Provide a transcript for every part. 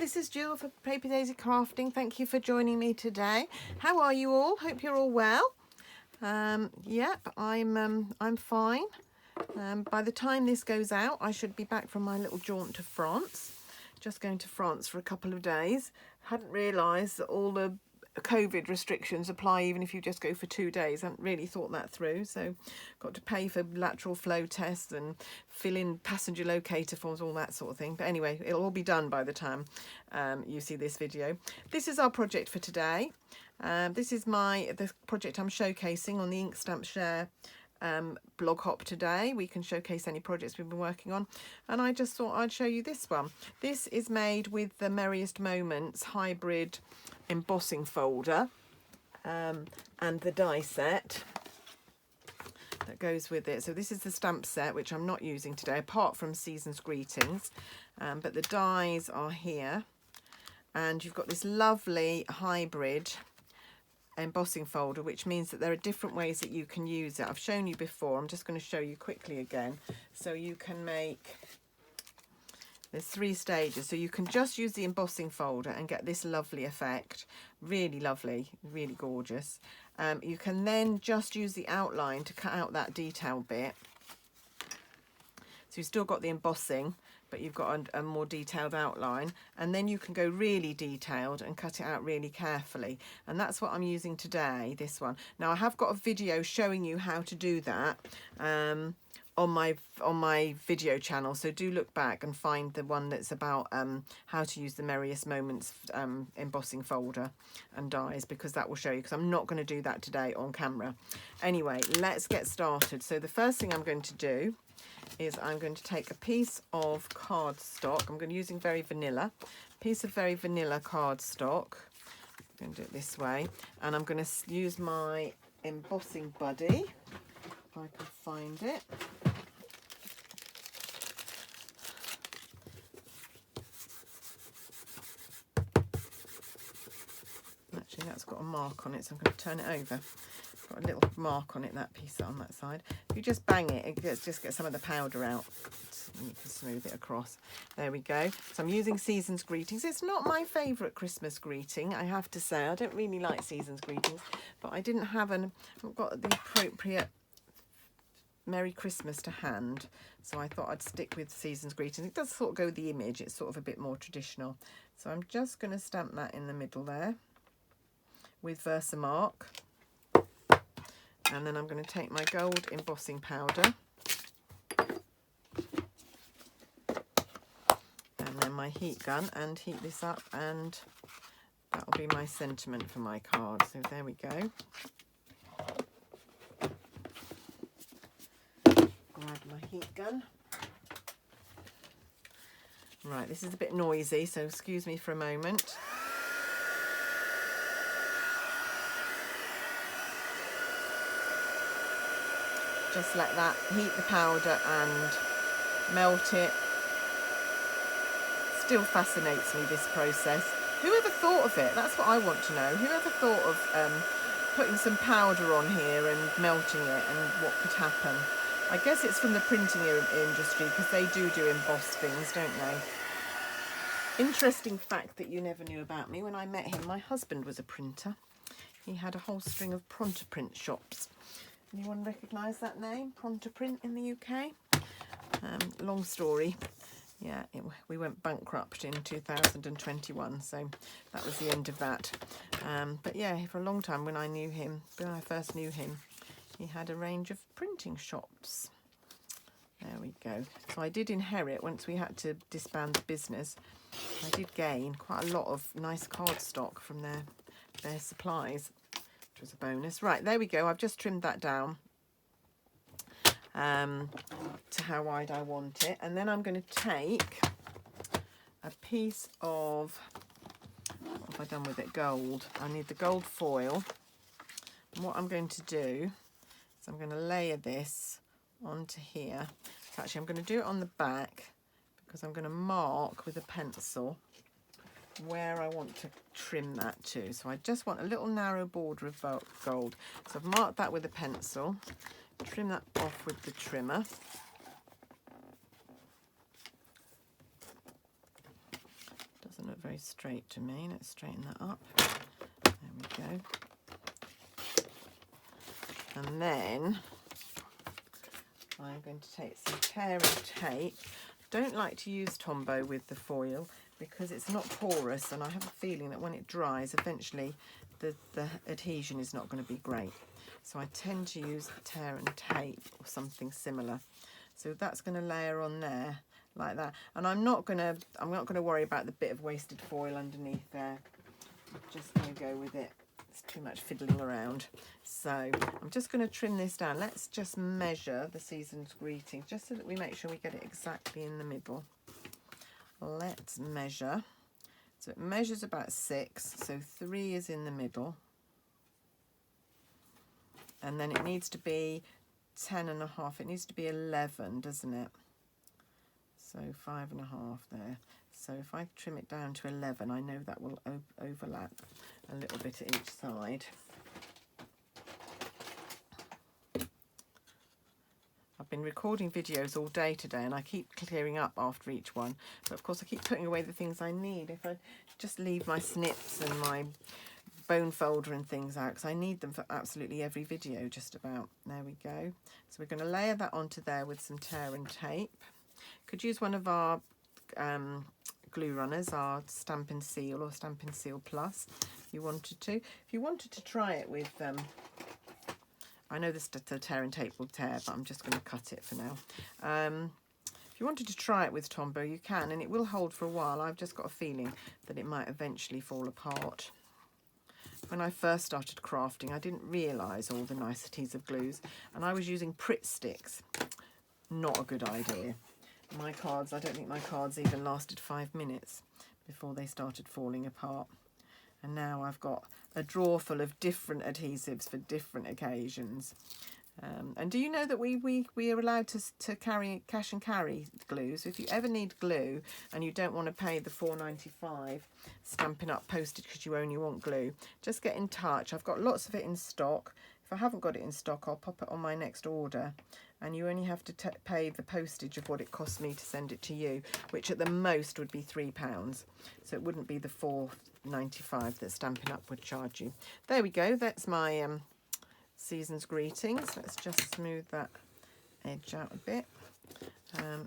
this is Jill for Paper Daisy Crafting. Thank you for joining me today. How are you all? Hope you're all well. Yep, I'm fine. By the time this goes out, I should be back from my little jaunt to France. Just going to France for a couple of days. Hadn't realised that all the COVID restrictions apply even if you just go for 2 days. I hadn't really thought that through, so got to pay for lateral flow tests and fill in passenger locator forms, all that sort of thing. But anyway, it'll all be done by the time you see this video. This is our project for today. This is the project I'm showcasing on the Ink Stamp Share blog hop today. We can showcase any projects we've been working on, and I just thought I'd show you this one. This is made with the Merriest Moments hybrid embossing folder and the die set that goes with it. So this is the stamp set, which I'm not using today apart from Season's Greetings, but the dies are here, and you've got this lovely hybrid embossing folder, which means that there are different ways that you can use it. I've shown you before, I'm just going to show you quickly again. So you can make, there's 3 stages, so you can just use the embossing folder and get this lovely effect. Really lovely, really gorgeous. You can then just use the outline to cut out that detail bit, so you've still got the embossing, but you've got a more detailed outline, and then you can go really detailed and cut it out really carefully, and that's what I'm using today, this one. Now I have got a video showing you how to do that on my video channel, so do look back and find the one that's about how to use the Merriest Moments embossing folder and dies, because that will show you, because I'm not going to do that today on camera. Anyway, let's get started. So the first thing I'm going to do is I'm going to take a piece of cardstock. I'm going to using very vanilla, piece of very vanilla cardstock. I'm going to do it this way, and I'm going to use my embossing buddy, if I can find it. Actually, that's got a mark on it, so I'm going to turn it over. Got a little mark on it, that piece on that side. If you just bang it, it just gets some of the powder out, and you can smooth it across. There we go. So I'm using Season's Greetings. It's not my favourite Christmas greeting, I have to say. I don't really like Season's Greetings, but I didn't have I've got the appropriate Merry Christmas to hand, so I thought I'd stick with Season's Greetings. It does sort of go with the image, it's sort of a bit more traditional. So I'm just going to stamp that in the middle there with Versamark. And then I'm going to take my gold embossing powder and then my heat gun and heat this up, and that'll be my sentiment for my card. So there we go. Grab my heat gun. Right, this is a bit noisy, so excuse me for a moment. Just let that heat the powder and melt it. Still fascinates me, this process. Whoever thought of it? That's what I want to know. Whoever thought of putting some powder on here and melting it, and what could happen? I guess it's from the printing industry, because they do emboss things, don't they? Interesting fact that you never knew about me. When I met him, my husband was a printer. He had a whole string of pronto print shops. Anyone recognise that name, Pronto Print, in the UK? Long story. Yeah, we went bankrupt in 2021, so that was the end of that. But yeah, for a long time, when I first knew him, he had a range of printing shops. There we go. So I did inherit, once we had to disband the business, I did gain quite a lot of nice cardstock from their supplies, which was a bonus. Right, there we go. I've just trimmed that down to how wide I want it, and then I'm going to take a piece of, what have I done with it? Gold. I need the gold foil, and what I'm going to do is I'm going to layer this onto here. Actually, I'm going to do it on the back, because I'm going to mark with a pencil where I want to trim that to. So I just want a little narrow border of gold. So I've marked that with a pencil. Trim that off with the trimmer. Doesn't look very very straight to me. Let's straighten that up. There we go. And then I'm going to take some tear and tape. Don't like to use Tombow with the foil because it's not porous, and I have a feeling that when it dries, eventually the adhesion is not going to be great. So I tend to use tear and tape or something similar. So that's going to layer on there like that. And I'm not going to worry about the bit of wasted foil underneath there. I'm just going to go with it. It's too much fiddling around. So I'm just going to trim this down. Let's just measure the season's greetings just so that we make sure we get it exactly in the middle. Let's measure. So it measures about 6, so 3 is in the middle. And then it needs to be 10.5. It needs to be 11, doesn't it? So 5.5 there. So if I trim it down to 11, I know that will overlap a little bit at each side. I've been recording videos all day today and I keep clearing up after each one. But of course I keep putting away the things I need. If I just leave my snips and my bone folder and things out, because I need them for absolutely every video just about. There we go. So we're going to layer that onto there with some tear and tape. Could use one of our glue runners, our Stampin' Seal or Stampin' Seal Plus if you wanted to. If you wanted to try it with, I know the tear and tape will tear, but I'm just going to cut it for now. If you wanted to try it with Tombow, you can, and it will hold for a while. I've just got a feeling that it might eventually fall apart. When I first started crafting, I didn't realise all the niceties of glues, and I was using Pritt sticks. Not a good idea. My cards, I don't think my cards even lasted 5 minutes before they started falling apart. And now I've got a drawer full of different adhesives for different occasions. And do you know that we are allowed to carry cash and carry glue? So if you ever need glue and you don't want to pay the £4.95 Stampin' Up postage because you only want glue, just get in touch. I've got lots of it in stock. If I haven't got it in stock, I'll pop it on my next order. And you only have to pay the postage of what it costs me to send it to you, which at the most would be £3. So it wouldn't be the £4.95 that Stampin' Up would charge you. There we go. That's my season's greetings. Let's just smooth that edge out a bit.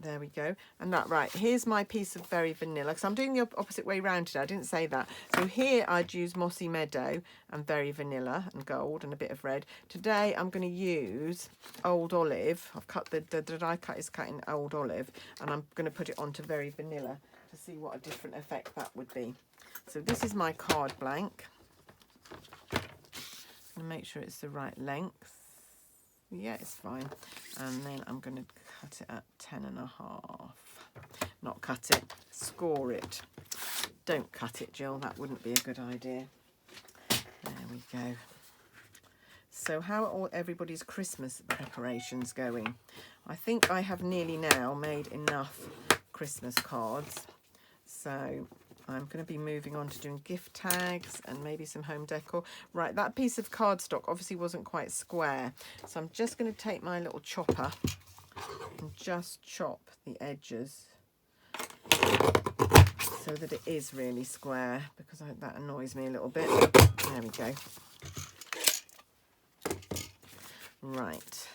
There we go. And that, right, here's my piece of Very Vanilla, because I'm doing the opposite way round today. I didn't say that. So here I'd use Mossy Meadow and Very Vanilla and gold and a bit of red. Today I'm going to use Old Olive. I've cut the die cut is cut in Old Olive, and I'm going to put it onto Very Vanilla to see what a different effect that would be. So this is my card blank. And make sure it's the right length. Yeah, it's fine. And then I'm going to cut it at 10.5. Not cut it, score it. Don't cut it, Jill. That wouldn't be a good idea. There we go. So how are all everybody's Christmas preparations going? I think I have nearly now made enough Christmas cards. So I'm going to be moving on to doing gift tags and maybe some home decor. Right, that piece of cardstock obviously wasn't quite square. So I'm just going to take my little chopper and just chop the edges so that it is really square, because that annoys me a little bit. There we go. Right,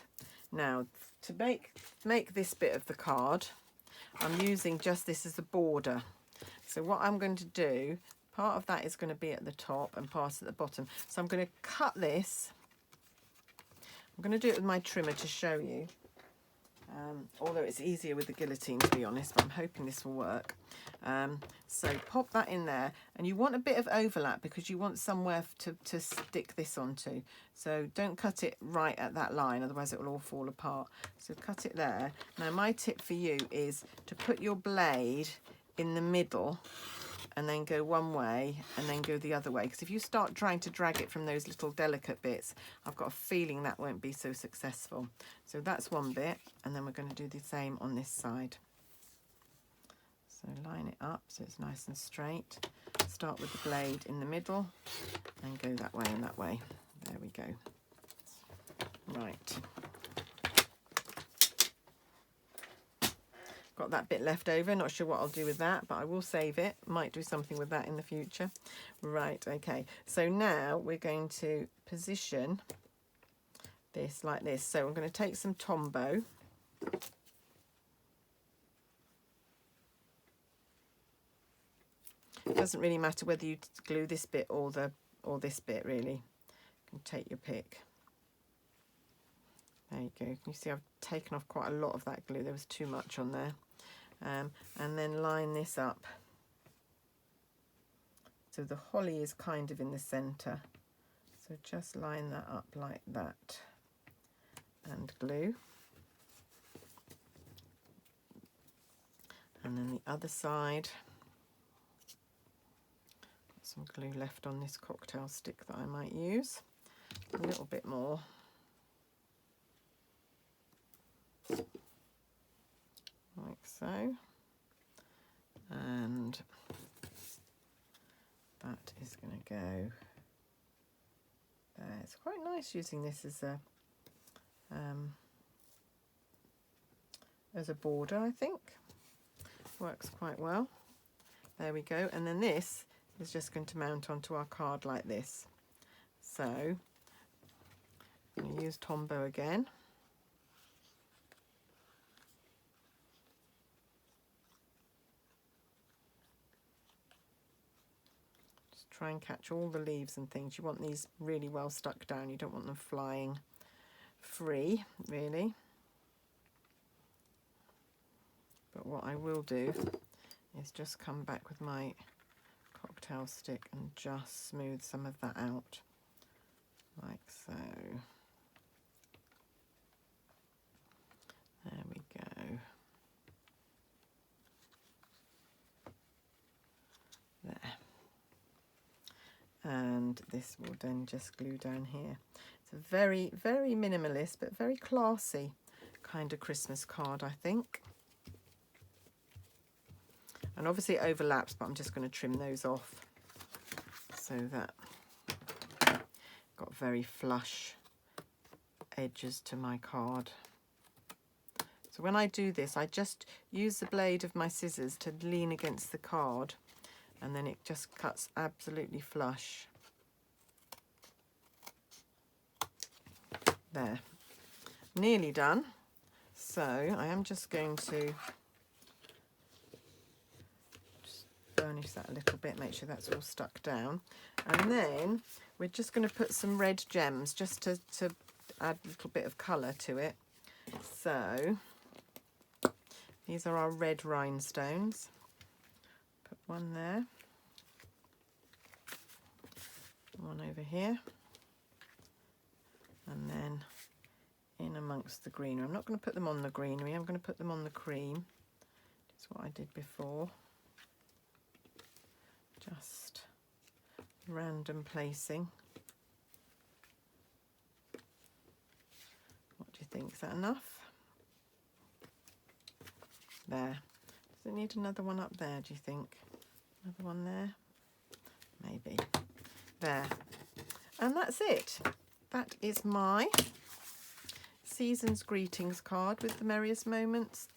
now to make this bit of the card, I'm using just this as a border. So what I'm going to do, part of that is going to be at the top and part at the bottom. So I'm going to cut this. I'm going to do it with my trimmer to show you. Although it's easier with the guillotine, to be honest, but I'm hoping this will work. So pop that in there, and you want a bit of overlap because you want somewhere to stick this onto. So don't cut it right at that line, otherwise it will all fall apart. So cut it there. Now my tip for you is to put your blade in the middle and then go one way and then go the other way, because if you start trying to drag it from those little delicate bits, I've got a feeling that won't be so successful. So that's one bit, and then we're going to do the same on this side. So line it up so it's nice and straight. Start with the blade in the middle and go that way and that way. There we go. Right. Got that bit left over, not sure what I'll do with that, but I will save it. Might do something with that in the future. Right, okay, so now we're going to position this like this. So I'm going to take some Tombow. It doesn't really matter whether you glue this bit or this bit, really. You can take your pick. There you go. You see I've taken off quite a lot of that glue. There was too much on there. And then line this up. So the holly is kind of in the centre. So just line that up like that. And glue. And then the other side. Got some glue left on this cocktail stick that I might use. A little bit more. Like so, and that is going to go there. It's quite nice using this as a border, I think. Works quite well. There we go, and then this is just going to mount onto our card like this. So I'm going to use Tombow again. Try and catch all the leaves and things. You want these really well stuck down. You don't want them flying free, really. But what I will do is just come back with my cocktail stick and just smooth some of that out, like so. There we go. There. And this will then just glue down here. It's a very, very minimalist but very classy kind of Christmas card, I think. And obviously it overlaps, but I'm just going to trim those off so that got very flush edges to my card. So when I do this, I just use the blade of my scissors to lean against the card, and then it just cuts absolutely flush. There, nearly done. So I am just going to just burnish that a little bit, make sure that's all stuck down. And then we're just going to put some red gems just to add a little bit of colour to it. So these are our red rhinestones. Put one there. One over here, and then in amongst the greenery. I'm not going to put them on the greenery, I'm going to put them on the cream. That's what I did before. Just random placing. What do you think? Is that enough? There. Does it need another one up there, do you think? Another one there? Maybe. There, and that's it. That is my Season's Greetings card with the Merriest Moments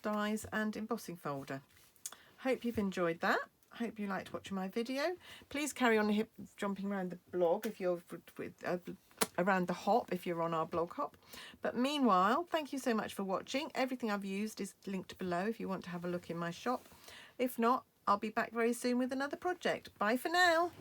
dies and embossing folder. Hope you've enjoyed that. Hope you liked watching my video. Please carry on jumping around the blog if you're around the hop if you're on our blog hop. But meanwhile, thank you so much for watching. Everything I've used is linked below if you want to have a look in my shop. If not, I'll be back very soon with another project. Bye for now.